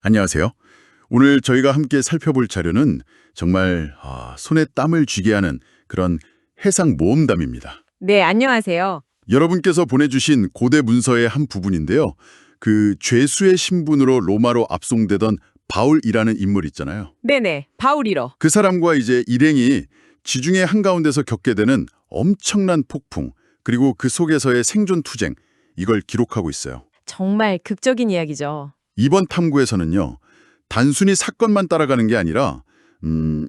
안녕하세요. 오늘 저희가 함께 살펴볼 자료는 정말 손에 땀을 쥐게 하는 그런 해상 모험담입니다. 네, 안녕하세요. 여러분께서 보내주신 고대 문서의 한 부분인데요. 그 죄수의 신분으로 로마로 압송되던 바울이라는 인물 있잖아요. 네네, 바울이러. 그 사람과 이제 일행이 지중해 한가운데서 겪게 되는 엄청난 폭풍, 그리고 그 속에서의 생존 투쟁, 이걸 기록하고 있어요. 정말 극적인 이야기죠. 이번 탐구에서는요, 단순히 사건만 따라가는 게 아니라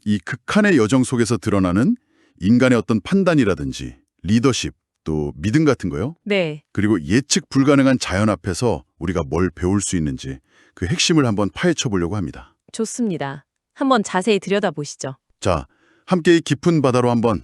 이 극한의 여정 속에서 드러나는 인간의 어떤 판단이라든지 리더십, 또 믿음 같은 거요. 네, 그리고 예측 불가능한 자연 앞에서 우리가 뭘 배울 수 있는지 그 핵심을 한번 파헤쳐 보려고 합니다. 좋습니다. 한번 자세히 들여다보시죠. 자, 함께 이 깊은 바다로 한번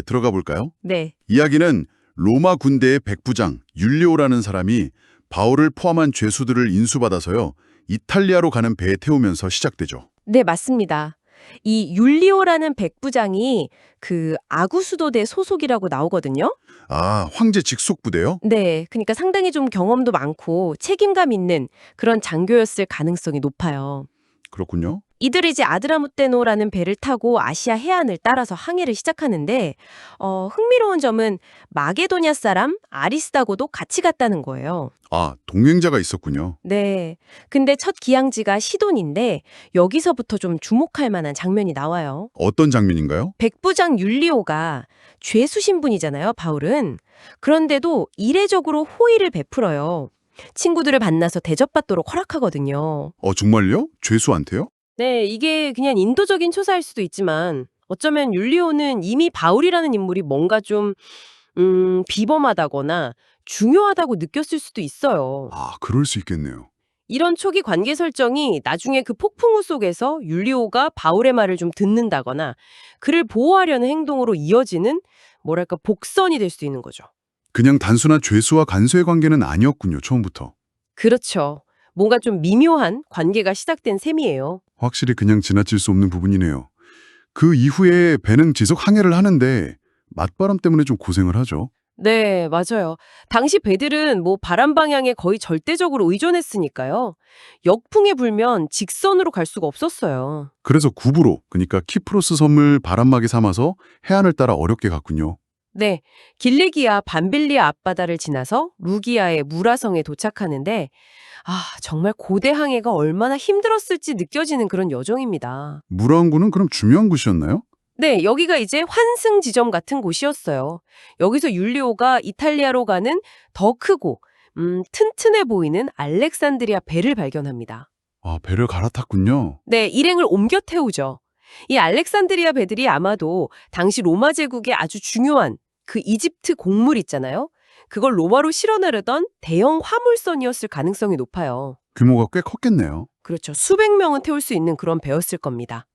들어가 볼까요? 네, 이야기는 로마 군대의 백부장 율리오라는 사람이 바울을 포함한 죄수들을 인수받아서요, 이탈리아로 가는 배에 태우면서 시작되죠. 네, 맞습니다. 이 율리오라는 백부장이 그 아구수도대 소속이라고 나오거든요. 아, 황제 직속 부대요? 네, 그러니까 상당히 좀 경험도 많고 책임감 있는 그런 장교였을 가능성이 높아요. 그렇군요. 이들이 이제 아드라무테노라는 배를 타고 아시아 해안을 따라서 항해를 시작하는데 흥미로운 점은 마게도냐 사람 아리스다고도 같이 갔다는 거예요. 아, 동행자가 있었군요. 네. 근데 첫 기항지가 시돈인데 여기서부터 좀 주목할 만한 장면이 나와요. 어떤 장면인가요? 백부장 율리오가 죄수 신분이잖아요, 바울은. 그런데도 이례적으로 호의를 베풀어요. 친구들을 만나서 대접받도록 허락하거든요. 정말요? 죄수한테요? 네, 이게 그냥 인도적인 초사일 수도 있지만 어쩌면 율리오는 이미 바울이라는 인물이 뭔가 좀 비범하다거나 중요하다고 느꼈을 수도 있어요. 아, 그럴 수 있겠네요. 이런 초기 관계 설정이 나중에 그 폭풍우 속에서 율리오가 바울의 말을 좀 듣는다거나 그를 보호하려는 행동으로 이어지는 뭐랄까 복선이 될 수 있는 거죠. 그냥 단순한 죄수와 간수의 관계는 아니었군요, 처음부터. 그렇죠. 뭔가 좀 미묘한 관계가 시작된 셈이에요. 확실히 그냥 지나칠 수 없는 부분이네요. 그 이후에 배는 지속 항해를 하는데 맞바람 때문에 좀 고생을 하죠. 네, 맞아요. 당시 배들은 뭐 바람 방향에 거의 절대적으로 의존했으니까요. 역풍이 불면 직선으로 갈 수가 없었어요. 그래서 구부로, 그러니까 키프로스 섬을 바람막이 삼아서 해안을 따라 어렵게 갔군요. 네, 길리기아 밤빌리아 앞바다를 지나서 루기아의 무라성에 도착하는데 정말 고대 항해가 얼마나 힘들었을지 느껴지는 그런 여정입니다. 무라왕군은 그럼 중요한 곳이었나요? 네, 여기가 이제 환승 지점 같은 곳이었어요. 여기서 율리오가 이탈리아로 가는 더 크고 튼튼해 보이는 알렉산드리아 배를 발견합니다. 아, 배를 갈아탔군요. 네, 일행을 옮겨 태우죠. 이 알렉산드리아 배들이 아마도 당시 로마 제국의 아주 중요한 그 이집트 곡물 있잖아요. 그걸 로마로 실어 나르던 대형 화물선이었을 가능성이 높아요. 규모가 꽤 컸겠네요. 그렇죠. 수백 명은 태울 수 있는 그런 배였을 겁니다.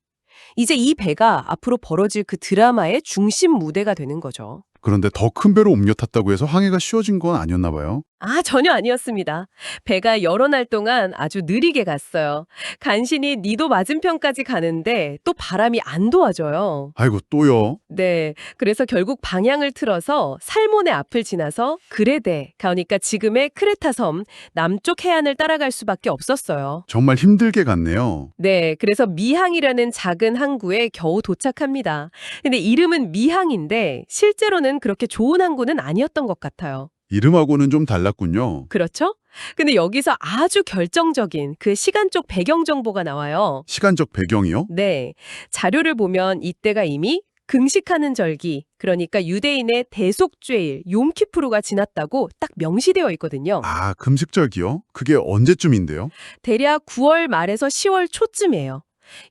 이제 이 배가 앞으로 벌어질 그 드라마의 중심 무대가 되는 거죠. 그런데 더 큰 배로 옮겨 탔다고 해서 항해가 쉬워진 건 아니었나 봐요. 전혀 아니었습니다. 배가 여러 날 동안 아주 느리게 갔어요. 간신히 니도 맞은편까지 가는데 또 바람이 안 도와줘요. 아이고, 또요? 네, 그래서 결국 방향을 틀어서 살몬의 앞을 지나서 그레데, 그러니까 지금의 크레타 섬 남쪽 해안을 따라갈 수밖에 없었어요. 정말 힘들게 갔네요. 네, 그래서 미항이라는 작은 항구에 겨우 도착합니다. 근데 이름은 미항인데 실제로는 그렇게 좋은 항구는 아니었던 것 같아요. 이름하고는 좀 달랐군요. 그렇죠? 근데 여기서 아주 결정적인 그 시간적 배경 정보가 나와요. 시간적 배경이요? 네, 자료를 보면 이때가 이미 금식하는 절기, 그러니까 유대인의 대속죄일 욤키푸르가 지났다고 딱 명시되어 있거든요. 아, 금식절기요? 그게 언제쯤인데요? 대략 9월 말에서 10월 초쯤이에요.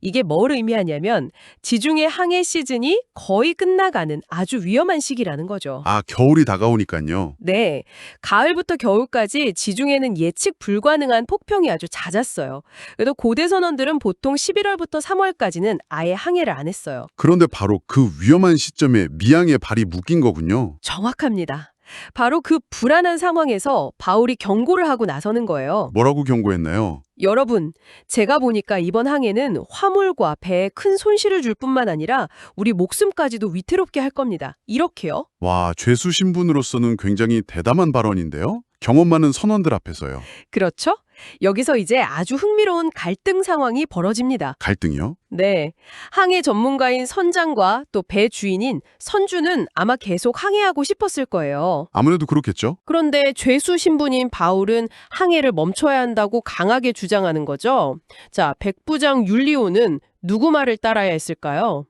이게 뭘 의미하냐면 지중해 항해 시즌이 거의 끝나가는 아주 위험한 시기라는 거죠. 아, 겨울이 다가오니까요. 네, 가을부터 겨울까지 지중해는 예측 불가능한 폭풍이 아주 잦았어요. 그래도 고대 선원들은 보통 11월부터 3월까지는 아예 항해를 안 했어요. 그런데 바로 그 위험한 시점에 미항에 발이 묶인 거군요. 정확합니다. 바로 그 불안한 상황에서 바울이 경고를 하고 나서는 거예요. 뭐라고 경고했나요? 여러분, 제가 보니까 이번 항해는 화물과 배에 큰 손실을 줄 뿐만 아니라 우리 목숨까지도 위태롭게 할 겁니다. 이렇게요. 와, 죄수 신분으로서는 굉장히 대담한 발언인데요? 경험 많은 선원들 앞에서요. 그렇죠? 여기서 이제 아주 흥미로운 갈등 상황이 벌어집니다. 갈등이요? 네. 항해 전문가인 선장과 또 배 주인인 선주는 아마 계속 항해하고 싶었을 거예요. 아무래도 그렇겠죠. 그런데 죄수 신분인 바울은 항해를 멈춰야 한다고 강하게 주장하는 거죠. 자, 백부장 율리오는 누구 말을 따라야 했을까요?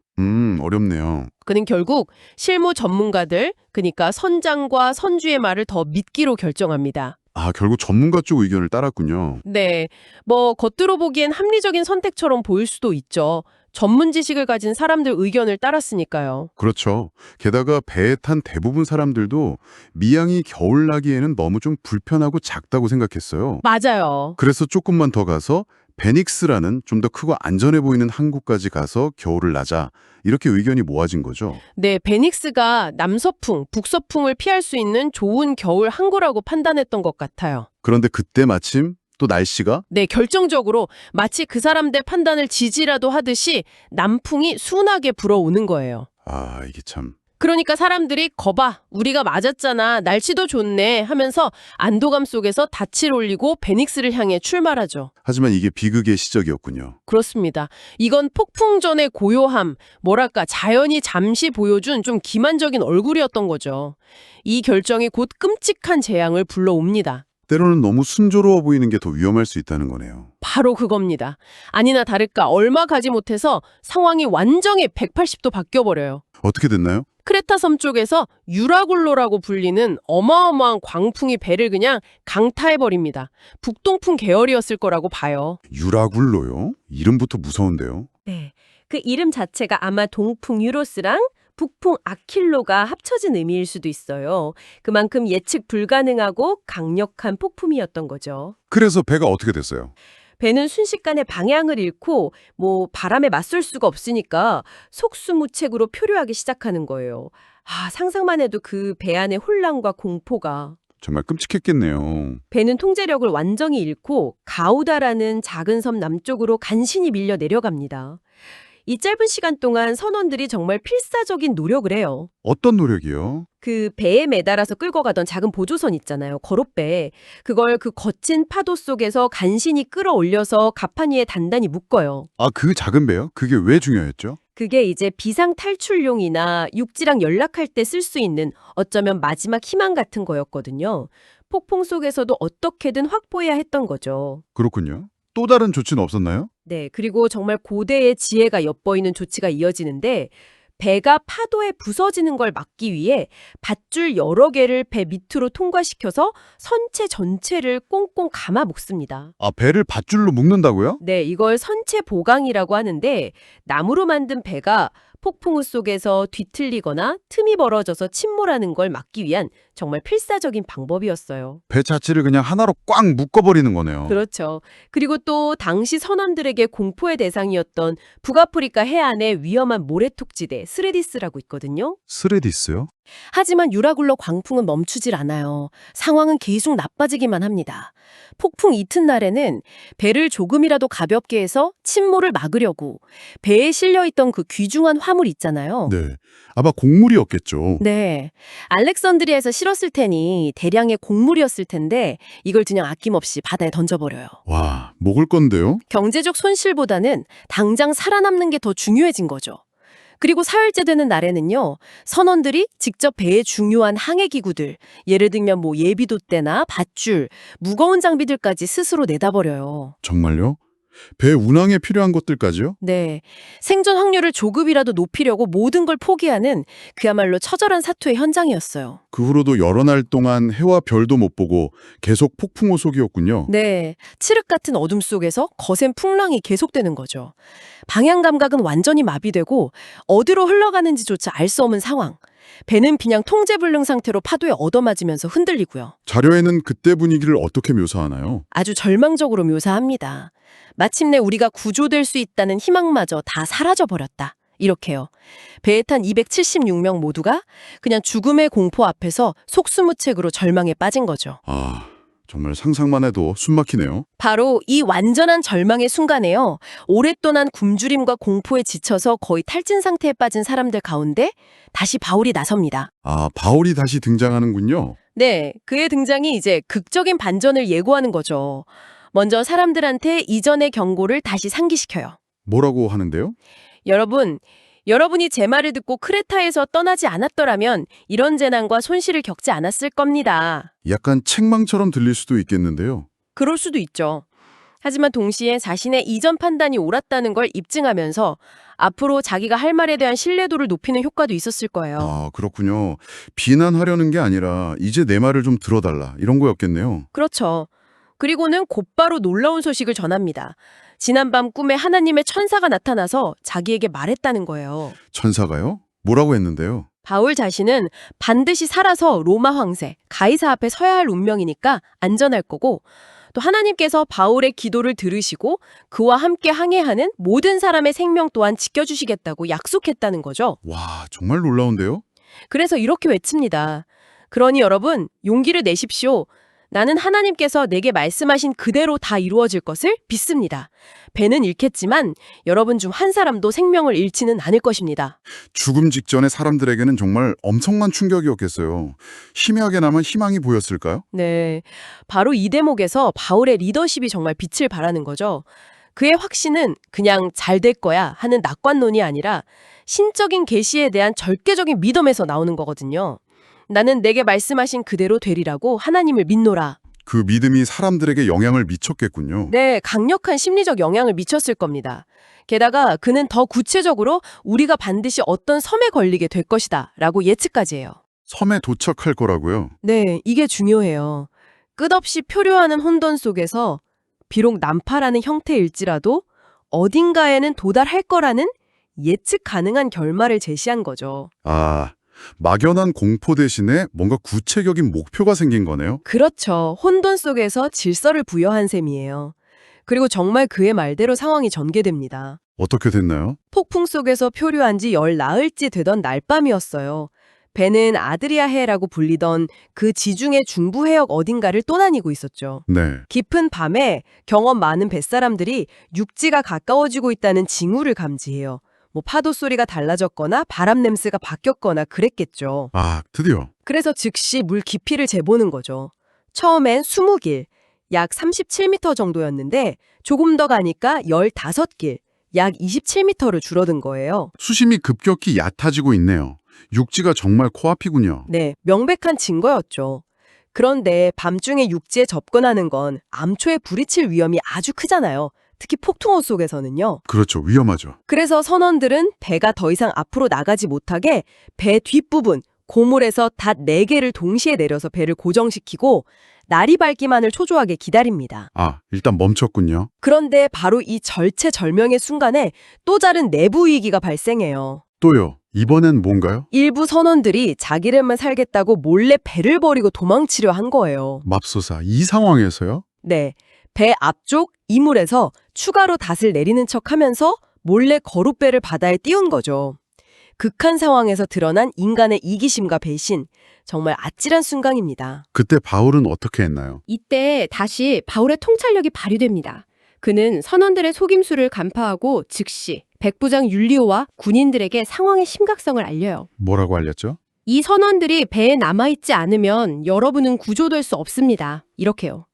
어렵네요. 그는 결국 실무 전문가들, 그러니까 선장과 선주의 말을 더 믿기로 결정합니다. 아, 결국 전문가 쪽 의견을 따랐군요. 네, 뭐 겉으로 보기엔 합리적인 선택처럼 보일 수도 있죠. 전문 지식을 가진 사람들 의견을 따랐으니까요. 그렇죠. 게다가 배에 탄 대부분 사람들도 미양이 겨울나기에는 너무 좀 불편하고 작다고 생각했어요. 맞아요. 그래서 조금만 더 가서 베닉스라는 좀 더 크고 안전해 보이는 항구까지 가서 겨울을 나자 이렇게 의견이 모아진 거죠. 네, 베닉스가 남서풍, 북서풍을 피할 수 있는 좋은 겨울 항구라고 판단했던 것 같아요. 그런데 그때 마침 또 날씨가 네, 결정적으로 마치 그 사람들 판단을 지지라도 하듯이 남풍이 순하게 불어오는 거예요. 이게 참 그러니까 사람들이 거봐, 우리가 맞았잖아, 날씨도 좋네 하면서 안도감 속에서 닻을 올리고 베닉스를 향해 출발하죠. 하지만 이게 비극의 시작이었군요. 그렇습니다. 이건 폭풍 전의 고요함, 뭐랄까 자연이 잠시 보여준 좀 기만적인 얼굴이었던 거죠. 이 결정이 곧 끔찍한 재앙을 불러옵니다. 때로는 너무 순조로워 보이는 게 더 위험할 수 있다는 거네요. 바로 그겁니다. 아니나 다를까 얼마 가지 못해서 상황이 완전히 180도 바뀌어버려요. 어떻게 됐나요? 크레타 섬 쪽에서 유라굴로라고 불리는 어마어마한 광풍이 배를 그냥 강타해버립니다. 북동풍 계열이었을 거라고 봐요. 유라굴로요? 이름부터 무서운데요. 네, 그 이름 자체가 아마 동풍 유로스랑 북풍 아킬로가 합쳐진 의미일 수도 있어요. 그만큼 예측 불가능하고 강력한 폭풍이었던 거죠. 그래서 배가 어떻게 됐어요? 배는 순식간에 방향을 잃고 바람에 맞설 수가 없으니까 속수무책으로 표류하기 시작하는 거예요. 상상만 해도 그 배 안의 혼란과 공포가. 정말 끔찍했겠네요. 배는 통제력을 완전히 잃고 가우다라는 작은 섬 남쪽으로 간신히 밀려 내려갑니다. 이 짧은 시간 동안 선원들이 정말 필사적인 노력을 해요. 어떤 노력이요? 그 배에 매달아서 끌고 가던 작은 보조선 있잖아요. 거롯배. 그걸 그 거친 파도 속에서 간신히 끌어올려서 갑판 위에 단단히 묶어요. 그 작은 배요? 그게 왜 중요했죠? 그게 이제 비상 탈출용이나 육지랑 연락할 때 쓸 수 있는 어쩌면 마지막 희망 같은 거였거든요. 폭풍 속에서도 어떻게든 확보해야 했던 거죠. 그렇군요. 또 다른 조치는 없었나요? 네, 그리고 정말 고대의 지혜가 엿보이는 조치가 이어지는데 배가 파도에 부서지는 걸 막기 위해 밧줄 여러 개를 배 밑으로 통과시켜서 선체 전체를 꽁꽁 감아 묶습니다. 배를 밧줄로 묶는다고요? 네, 이걸 선체 보강이라고 하는데 나무로 만든 배가 폭풍우 속에서 뒤틀리거나 틈이 벌어져서 침몰하는 걸 막기 위한 정말 필사적인 방법이었어요. 배 자체를 그냥 하나로 꽉 묶어버리는 거네요. 그렇죠. 그리고 또 당시 선원들에게 공포의 대상이었던 북아프리카 해안의 위험한 모래톡지대 스레디스라고 있거든요. 스레디스요? 하지만 유라굴로 광풍은 멈추질 않아요. 상황은 계속 나빠지기만 합니다. 폭풍 이튿날에는 배를 조금이라도 가볍게 해서 침몰을 막으려고 배에 실려있던 그 귀중한 화물 있잖아요. 네. 아마 곡물이었겠죠. 네. 알렉산드리아에서 실었을 테니 대량의 곡물이었을 텐데 이걸 그냥 아낌없이 바다에 던져버려요. 와, 먹을 건데요? 경제적 손실보다는 당장 살아남는 게 더 중요해진 거죠. 그리고 사흘째 되는 날에는요, 선원들이 직접 배에 중요한 항해기구들, 예를 들면 예비돛대나 밧줄, 무거운 장비들까지 스스로 내다버려요. 정말요? 배 운항에 필요한 것들까지요? 네, 생존 확률을 조금이라도 높이려고 모든 걸 포기하는 그야말로 처절한 사투의 현장이었어요. 그 후로도 여러 날 동안 해와 별도 못 보고 계속 폭풍우 속이었군요. 네, 칠흑 같은 어둠 속에서 거센 풍랑이 계속되는 거죠. 방향 감각은 완전히 마비되고 어디로 흘러가는지조차 알 수 없는 상황. 배는 그냥 통제불능 상태로 파도에 얻어맞으면서 흔들리고요. 자료에는 그때 분위기를 어떻게 묘사하나요? 아주 절망적으로 묘사합니다. 마침내 우리가 구조될 수 있다는 희망마저 다 사라져버렸다. 이렇게요. 배에 탄 276명 모두가 그냥 죽음의 공포 앞에서 속수무책으로 절망에 빠진 거죠. 정말 상상만 해도 숨 막히네요. 바로 이 완전한 절망의 순간에요. 오랫동안 굶주림과 공포에 지쳐서 거의 탈진 상태에 빠진 사람들 가운데 다시 바울이 나섭니다. 아, 바울이 다시 등장하는군요. 네, 그의 등장이 이제 극적인 반전을 예고하는 거죠. 먼저 사람들한테 이전의 경고를 다시 상기시켜요. 뭐라고 하는데요? 여러분이 제 말을 듣고 크레타에서 떠나지 않았더라면 이런 재난과 손실을 겪지 않았을 겁니다. 약간 책망처럼 들릴 수도 있겠는데요. 그럴 수도 있죠. 하지만 동시에 자신의 이전 판단이 옳았다는 걸 입증하면서 앞으로 자기가 할 말에 대한 신뢰도를 높이는 효과도 있었을 거예요. 아, 그렇군요. 비난하려는 게 아니라 이제 내 말을 좀 들어달라 이런 거였겠네요. 그렇죠. 그리고는 곧바로 놀라운 소식을 전합니다. 지난밤 꿈에 하나님의 천사가 나타나서 자기에게 말했다는 거예요. 천사가요? 뭐라고 했는데요? 바울 자신은 반드시 살아서 로마 황제, 가이사 앞에 서야 할 운명이니까 안전할 거고, 또 하나님께서 바울의 기도를 들으시고 그와 함께 항해하는 모든 사람의 생명 또한 지켜주시겠다고 약속했다는 거죠. 와, 정말 놀라운데요? 그래서 이렇게 외칩니다. 그러니 여러분, 용기를 내십시오. 나는 하나님께서 내게 말씀하신 그대로 다 이루어질 것을 믿습니다. 배는 잃겠지만 여러분 중 한 사람도 생명을 잃지는 않을 것입니다. 죽음 직전의 사람들에게는 정말 엄청난 충격이었겠어요. 희미하게나마 희망이 보였을까요? 네, 바로 이 대목에서 바울의 리더십이 정말 빛을 발하는 거죠. 그의 확신은 그냥 잘 될 거야 하는 낙관론이 아니라 신적인 계시에 대한 절대적인 믿음에서 나오는 거거든요. 나는 내게 말씀하신 그대로 되리라고 하나님을 믿노라. 그 믿음이 사람들에게 영향을 미쳤겠군요. 네, 강력한 심리적 영향을 미쳤을 겁니다. 게다가 그는 더 구체적으로 우리가 반드시 어떤 섬에 걸리게 될 것이다 라고 예측까지 해요. 섬에 도착할 거라고요? 네, 이게 중요해요. 끝없이 표류하는 혼돈 속에서 비록 난파라는 형태일지라도 어딘가에는 도달할 거라는 예측 가능한 결말을 제시한 거죠. 아, 막연한 공포 대신에 뭔가 구체적인 목표가 생긴 거네요. 그렇죠. 혼돈 속에서 질서를 부여한 셈이에요. 그리고 정말 그의 말대로 상황이 전개됩니다. 어떻게 됐나요? 폭풍 속에서 표류한 지 열 나흘째 되던 날밤이었어요. 배는 아드리아해라고 불리던 그 지중해 중부 해역 어딘가를 떠다니고 있었죠. 네. 깊은 밤에 경험 많은 뱃사람들이 육지가 가까워지고 있다는 징후를 감지해요. 파도 소리가 달라졌거나 바람 냄새가 바뀌었거나 그랬겠죠. 아, 드디어. 그래서 즉시 물 깊이를 재보는 거죠. 처음엔 20길, 약 37m 정도였는데 조금 더 가니까 15길, 약 27m로 줄어든 거예요. 수심이 급격히 얕아지고 있네요. 육지가 정말 코앞이군요. 네, 명백한 증거였죠. 그런데 밤중에 육지에 접근하는 건 암초에 부딪힐 위험이 아주 크잖아요. 특히 폭풍우 속에서는요. 그렇죠. 위험하죠. 그래서 선원들은 배가 더 이상 앞으로 나가지 못하게 배 뒷부분, 고물에서 닷 4개를 동시에 내려서 배를 고정시키고 날이 밝기만을 초조하게 기다립니다. 아, 일단 멈췄군요. 그런데 바로 이 절체절명의 순간에 또 다른 내부 위기가 발생해요. 또요. 이번엔 뭔가요? 일부 선원들이 자기들만 살겠다고 몰래 배를 버리고 도망치려 한 거예요. 맙소사, 이 상황에서요? 네, 배 앞쪽 이물에서 추가로 닷을 내리는 척하면서 몰래 거룻배를 바다에 띄운 거죠. 극한 상황에서 드러난 인간의 이기심과 배신, 정말 아찔한 순간입니다. 그때 바울은 어떻게 했나요? 이때 다시 바울의 통찰력이 발휘됩니다. 그는 선원들의 속임수를 간파하고 즉시 백부장 율리오와 군인들에게 상황의 심각성을 알려요. 뭐라고 알렸죠? 이 선원들이 배에 남아있지 않으면 여러분은 구조될 수 없습니다. 이렇게요.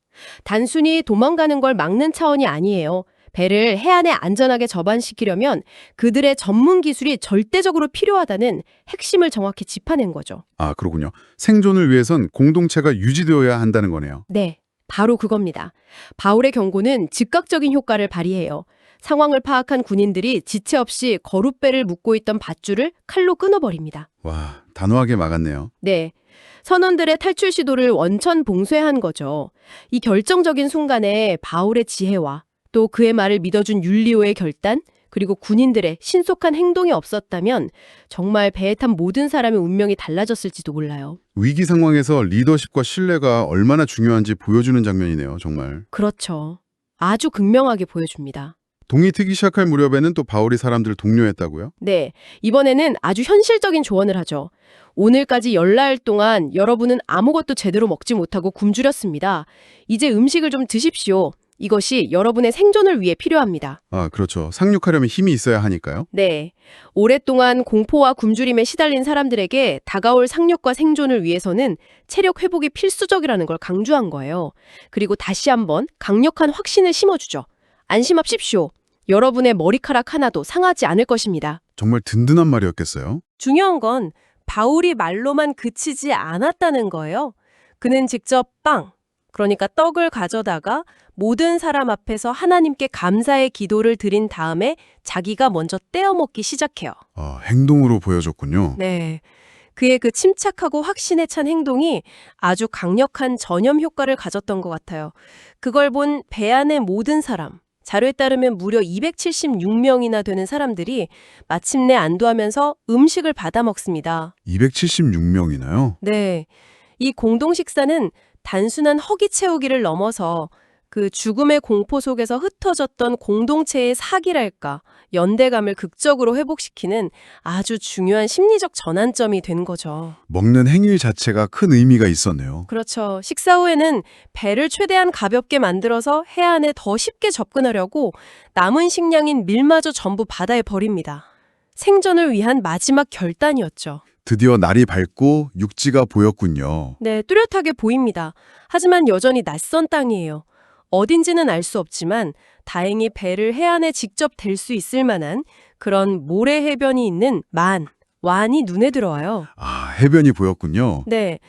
단순히 도망가는 걸 막는 차원이 아니에요. 배를 해안에 안전하게 접안시키려면 그들의 전문 기술이 절대적으로 필요하다는 핵심을 정확히 짚어낸 거죠. 아, 그로군요. 생존을 위해선 공동체가 유지되어야 한다는 거네요. 네, 바로 그겁니다. 바울의 경고는 즉각적인 효과를 발휘해요. 상황을 파악한 군인들이 지체 없이 거룻배를 묶고 있던 밧줄을 칼로 끊어버립니다. 와, 단호하게 막았네요. 네, 선원들의 탈출 시도를 원천 봉쇄한 거죠. 이 결정적인 순간에 바울의 지혜와 또 그의 말을 믿어준 율리오의 결단, 그리고 군인들의 신속한 행동이 없었다면 정말 배에 탄 모든 사람의 운명이 달라졌을지도 몰라요. 위기 상황에서 리더십과 신뢰가 얼마나 중요한지 보여주는 장면이네요, 정말. 그렇죠. 아주 극명하게 보여줍니다. 동이 트기 시작할 무렵에는 또 바울이 사람들을 독려했다고요? 네, 이번에는 아주 현실적인 조언을 하죠. 오늘까지 열나흘 동안 여러분은 아무것도 제대로 먹지 못하고 굶주렸습니다. 이제 음식을 좀 드십시오. 이것이 여러분의 생존을 위해 필요합니다. 아, 그렇죠. 상륙하려면 힘이 있어야 하니까요. 네, 오랫동안 공포와 굶주림에 시달린 사람들에게 다가올 상륙과 생존을 위해서는 체력 회복이 필수적이라는 걸 강조한 거예요. 그리고 다시 한번 강력한 확신을 심어주죠. 안심하십시오. 여러분의 머리카락 하나도 상하지 않을 것입니다. 정말 든든한 말이었겠어요. 중요한 건 바울이 말로만 그치지 않았다는 거예요. 그는 직접 그러니까 떡을 가져다가 모든 사람 앞에서 하나님께 감사의 기도를 드린 다음에 자기가 먼저 떼어 먹기 시작해요. 아, 행동으로 보여줬군요. 네. 그의 그 침착하고 확신에 찬 행동이 아주 강력한 전염 효과를 가졌던 것 같아요. 그걸 본 배 안의 모든 사람, 자료에 따르면 무려 276명이나 되는 사람들이 마침내 안도하면서 음식을 받아 먹습니다. 276명이나요? 네. 이 공동 식사는 단순한 허기 채우기를 넘어서 그 죽음의 공포 속에서 흩어졌던 공동체의 사기랄까, 연대감을 극적으로 회복시키는 아주 중요한 심리적 전환점이 된 거죠. 먹는 행위 자체가 큰 의미가 있었네요. 그렇죠. 식사 후에는 배를 최대한 가볍게 만들어서 해안에 더 쉽게 접근하려고 남은 식량인 밀마저 전부 바다에 버립니다. 생존을 위한 마지막 결단이었죠. 드디어 날이 밝고 육지가 보였군요. 네, 뚜렷하게 보입니다. 하지만 여전히 낯선 땅이에요. 어딘지는 알 수 없지만 다행히 배를 해안에 직접 댈 수 있을 만한 그런 모래 해변이 있는 완이 눈에 들어와요. 아, 해변이 보였군요. 네.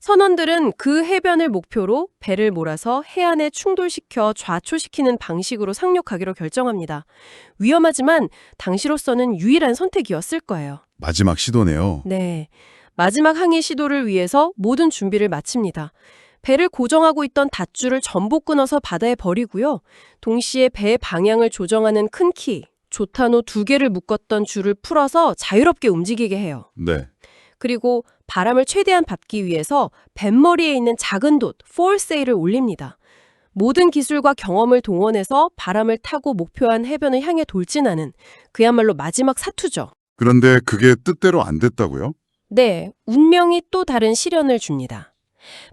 선원들은 그 해변을 목표로 배를 몰아서 해안에 충돌시켜 좌초시키는 방식으로 상륙하기로 결정합니다. 위험하지만 당시로서는 유일한 선택이었을 거예요. 마지막 시도네요. 네. 마지막 항해 시도를 위해서 모든 준비를 마칩니다. 배를 고정하고 있던 닷줄을 전부 끊어서 바다에 버리고요. 동시에 배의 방향을 조정하는 큰 키, 조타노 2개를 묶었던 줄을 풀어서 자유롭게 움직이게 해요. 네. 그리고 바람을 최대한 받기 위해서 뱃머리에 있는 작은 돛, 포어세일을 올립니다. 모든 기술과 경험을 동원해서 바람을 타고 목표한 해변을 향해 돌진하는 그야말로 마지막 사투죠. 그런데 그게 뜻대로 안 됐다고요? 네, 운명이 또 다른 시련을 줍니다.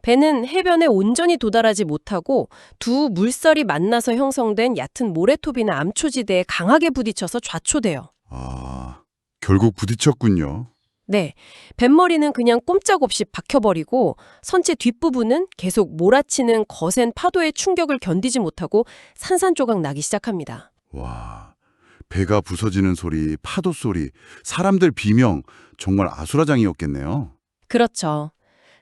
배는 해변에 온전히 도달하지 못하고 두 물살이 만나서 형성된 얕은 모래톱이나 암초지대에 강하게 부딪혀서 좌초돼요. 아, 결국 부딪혔군요. 네, 뱃머리는 그냥 꼼짝없이 박혀버리고 선체 뒷부분은 계속 몰아치는 거센 파도의 충격을 견디지 못하고 산산조각 나기 시작합니다. 와, 배가 부서지는 소리, 파도 소리, 사람들 비명, 정말 아수라장이었겠네요. 그렇죠.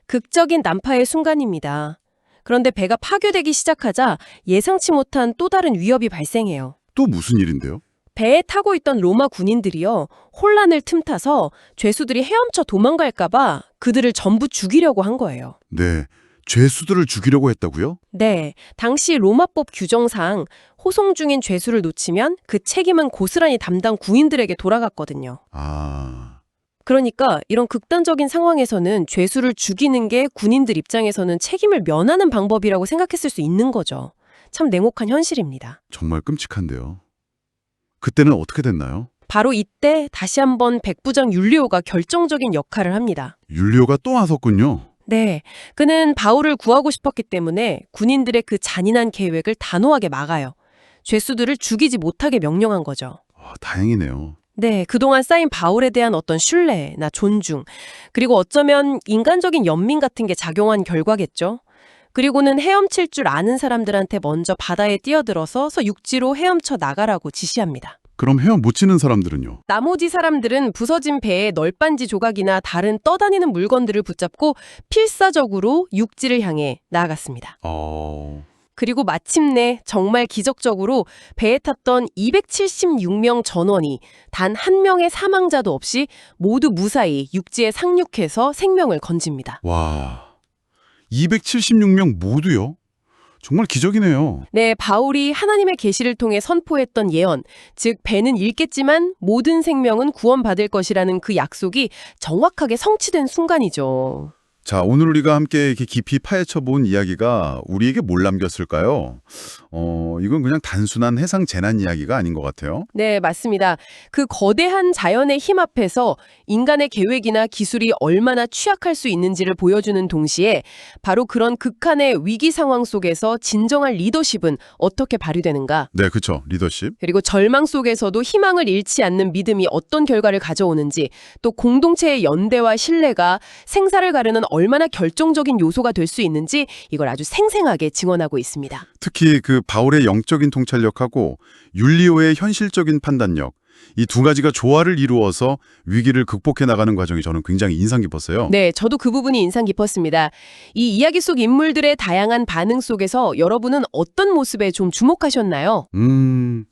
극적인 난파의 순간입니다. 그런데 배가 파괴되기 시작하자 예상치 못한 또 다른 위협이 발생해요. 또 무슨 일인데요? 배에 타고 있던 로마 군인들이요, 혼란을 틈타서 죄수들이 헤엄쳐 도망갈까봐 그들을 전부 죽이려고 한 거예요. 네, 죄수들을 죽이려고 했다고요? 네, 당시 로마법 규정상 호송 중인 죄수를 놓치면 그 책임은 고스란히 담당 군인들에게 돌아갔거든요. 아, 그러니까 이런 극단적인 상황에서는 죄수를 죽이는 게 군인들 입장에서는 책임을 면하는 방법이라고 생각했을 수 있는 거죠. 참 냉혹한 현실입니다. 정말 끔찍한데요. 그때는 어떻게 됐나요? 바로 이때 다시 한번 백부장 율리오가 결정적인 역할을 합니다. 율리오가 또 나섰군요. 네, 그는 바울을 구하고 싶었기 때문에 군인들의 그 잔인한 계획을 단호하게 막아요. 죄수들을 죽이지 못하게 명령한 거죠. 다행이네요. 네, 그동안 쌓인 바울에 대한 어떤 신뢰나 존중, 그리고 어쩌면 인간적인 연민 같은 게 작용한 결과겠죠. 그리고는 헤엄칠 줄 아는 사람들한테 먼저 바다에 뛰어들어서 육지로 헤엄쳐 나가라고 지시합니다. 그럼 헤엄 못 치는 사람들은요? 나머지 사람들은 부서진 배에 널빤지 조각이나 다른 떠다니는 물건들을 붙잡고 필사적으로 육지를 향해 나아갔습니다. 그리고 마침내 정말 기적적으로 배에 탔던 276명 전원이 단 한 명의 사망자도 없이 모두 무사히 육지에 상륙해서 생명을 건집니다. 와, 276명 모두요? 정말 기적이네요. 네, 바울이 하나님의 계시를 통해 선포했던 예언, 즉 배는 잃겠지만 모든 생명은 구원받을 것이라는 그 약속이 정확하게 성취된 순간이죠. 자, 오늘 우리가 함께 이렇게 깊이 파헤쳐 본 이야기가 우리에게 뭘 남겼을까요? 이건 그냥 단순한 해상 재난 이야기가 아닌 것 같아요. 네, 맞습니다. 그 거대한 자연의 힘 앞에서 인간의 계획이나 기술이 얼마나 취약할 수 있는지를 보여주는 동시에 바로 그런 극한의 위기 상황 속에서 진정한 리더십은 어떻게 발휘되는가? 네, 그렇죠. 리더십. 그리고 절망 속에서도 희망을 잃지 않는 믿음이 어떤 결과를 가져오는지, 또 공동체의 연대와 신뢰가 생사를 가르는 얼마나 결정적인 요소가 될 수 있는지 이걸 아주 생생하게 증언하고 있습니다. 특히 그 바울의 영적인 통찰력하고 율리오의 현실적인 판단력, 이 두 가지가 조화를 이루어서 위기를 극복해 나가는 과정이 저는 굉장히 인상 깊었어요. 네, 저도 그 부분이 인상 깊었습니다. 이 이야기 속 인물들의 다양한 반응 속에서 여러분은 어떤 모습에 좀 주목하셨나요?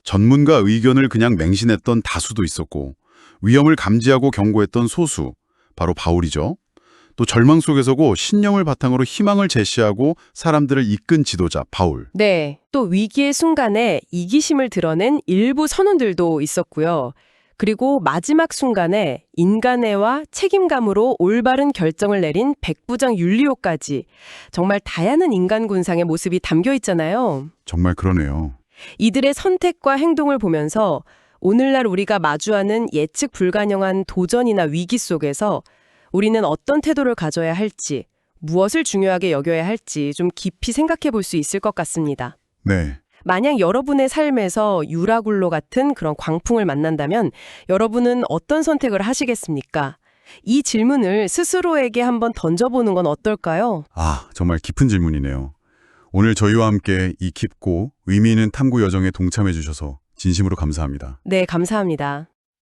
전문가 의견을 그냥 맹신했던 다수도 있었고, 위험을 감지하고 경고했던 소수, 바로 바울이죠. 또 절망 속에서고 신념을 바탕으로 희망을 제시하고 사람들을 이끈 지도자 바울. 네, 또 위기의 순간에 이기심을 드러낸 일부 선원들도 있었고요. 그리고 마지막 순간에 인간애와 책임감으로 올바른 결정을 내린 백부장 율리오까지 정말 다양한 인간 군상의 모습이 담겨 있잖아요. 정말 그러네요. 이들의 선택과 행동을 보면서 오늘날 우리가 마주하는 예측 불가능한 도전이나 위기 속에서 우리는 어떤 태도를 가져야 할지, 무엇을 중요하게 여겨야 할지 좀 깊이 생각해 볼 수 있을 것 같습니다. 네. 만약 여러분의 삶에서 유라굴로 같은 그런 광풍을 만난다면 여러분은 어떤 선택을 하시겠습니까? 이 질문을 스스로에게 한번 던져보는 건 어떨까요? 정말 깊은 질문이네요. 오늘 저희와 함께 이 깊고 의미 있는 탐구 여정에 동참해 주셔서 진심으로 감사합니다. 네, 감사합니다.